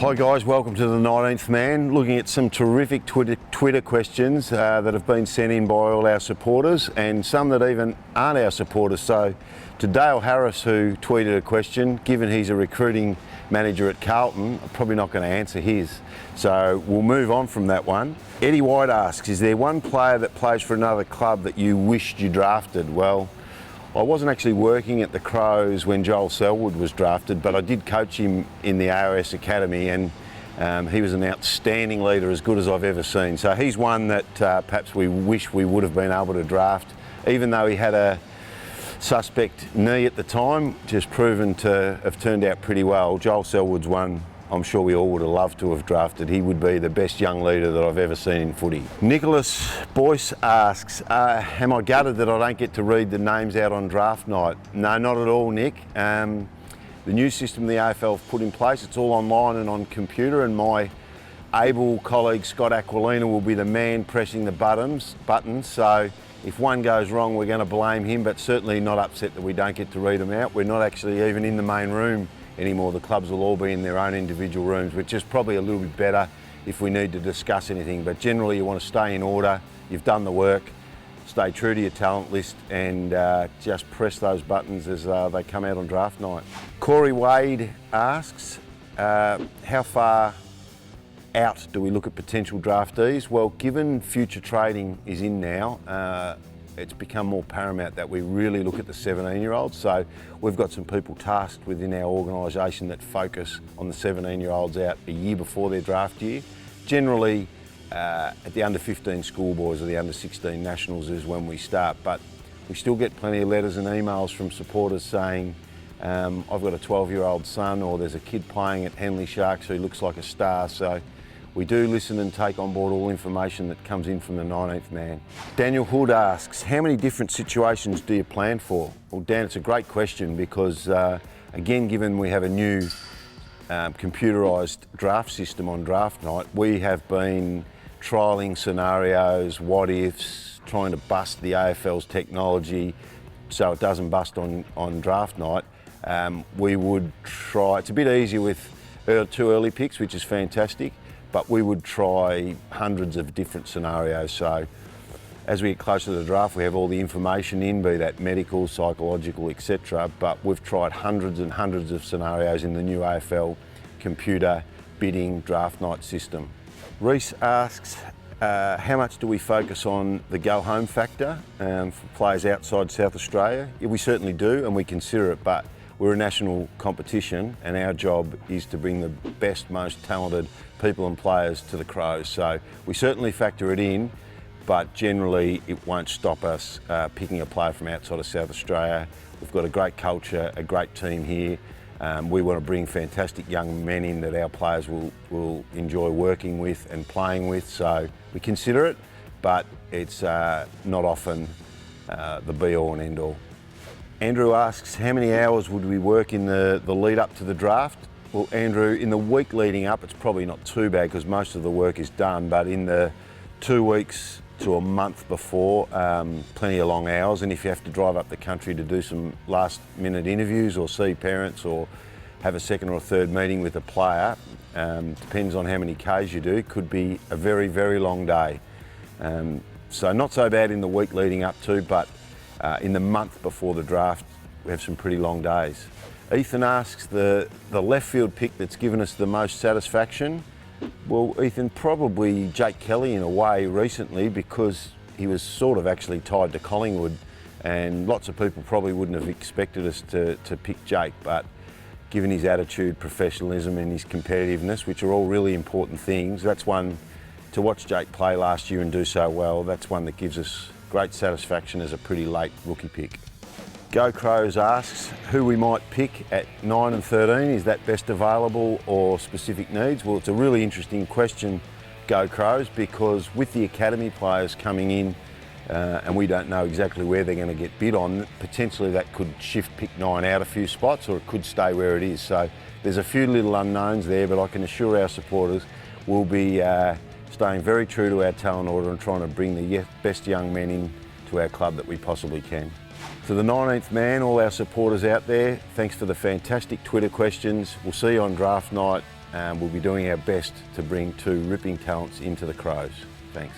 Hi guys, welcome to the 19th Man. Looking at some terrific Twitter questions that have been sent in by all our supporters and some that even aren't our supporters. So to Dale Harris, who tweeted a question, given he's a recruiting manager at Carlton, I'm probably not going to answer his. So we'll move on from that one. Eddie White asks, is there one player that plays for another club that you wished you drafted? Well, I wasn't actually working at the Crows when Joel Selwood was drafted, but I did coach him in the AOS Academy, and he was an outstanding leader, as good as I've ever seen. So he's one that perhaps we wish we would have been able to draft, even though he had a suspect knee at the time, just proven to have turned out pretty well. Joel Selwood's one I'm sure we all would have loved to have drafted. He would be the best young leader that I've ever seen in footy. Nicholas Boyce asks, am I gutted that I don't get to read the names out on draft night? No, not at all, Nick. The new system the AFL have put in place, it's all online and on computer, and my able colleague Scott Aquilina will be the man pressing the buttons. So if one goes wrong, we're going to blame him, but certainly not upset that we don't get to read them out. We're not actually even in the main room anymore. The clubs will all be in their own individual rooms, which is probably a little bit better if we need to discuss anything. But generally you want to stay in order, you've done the work, stay true to your talent list, and just press those buttons as they come out on draft night. Corey Wade asks, how far out do we look at potential draftees? Well, given future trading is in now, it's become more paramount that we really look at the 17-year-olds. So we've got some people tasked within our organisation that focus on the 17-year-olds out a year before their draft year. Generally, at the under-15 schoolboys or the under-16 nationals is when we start, but we still get plenty of letters and emails from supporters saying, I've got a 12-year-old son, or there's a kid playing at Henley Sharks who looks like a star. So we do listen and take on board all information that comes in from the 19th Man. Daniel Hood asks, how many different situations do you plan for? Well, Dan, it's a great question because, again, given we have a new computerised draft system on draft night, we have been trialling scenarios, what ifs, trying to bust the AFL's technology so it doesn't bust on draft night. We would try, it's a bit easier with 2 early picks, which is fantastic, but we would try hundreds of different scenarios. So as we get closer to the draft, we have all the information in, be that medical, psychological, etc. But we've tried hundreds and hundreds of scenarios in the new AFL computer bidding draft night system. Reese asks, how much do we focus on the go-home factor for players outside South Australia? Yeah, we certainly do, and we consider it, but we're a national competition and our job is to bring the best, most talented people and players to the Crows. So we certainly factor it in, but generally it won't stop us picking a player from outside of South Australia. We've got a great culture, a great team here. We want to bring fantastic young men in that our players will enjoy working with and playing with. So we consider it, but it's not often the be-all and end-all. Andrew asks, how many hours would we work in the lead up to the draft? Well, Andrew, in the week leading up, it's probably not too bad because most of the work is done, but in the 2 weeks to a month before, plenty of long hours. And if you have to drive up the country to do some last minute interviews or see parents or have a second or third meeting with a player, depends on how many Ks you do, could be a very, very long day. So not so bad in the week leading up to, but in the month before the draft, we have some pretty long days. Ethan asks, the Leftfield pick that's given us the most satisfaction? Well, Ethan, probably Jake Kelly in a way recently, because he was sort of actually tied to Collingwood and lots of people probably wouldn't have expected us to pick Jake, but given his attitude, professionalism and his competitiveness, which are all really important things, that's one to watch Jake play last year and do so well. That's one that gives us great satisfaction as a pretty late rookie pick. Go Crows asks who we might pick at 9 and 13. Is that best available or specific needs? Well, it's a really interesting question, Go Crows, because with the academy players coming in and we don't know exactly where they're going to get bid on, potentially that could shift pick 9 out a few spots, or it could stay where it is. So there's a few little unknowns there, but I can assure our supporters we'll be staying very true to our talent order and trying to bring the best young men in to our club that we possibly can. To the 19th Man, all our supporters out there, thanks for the fantastic Twitter questions. We'll see you on draft night. we'll be doing our best to bring two ripping talents into the Crows. Thanks.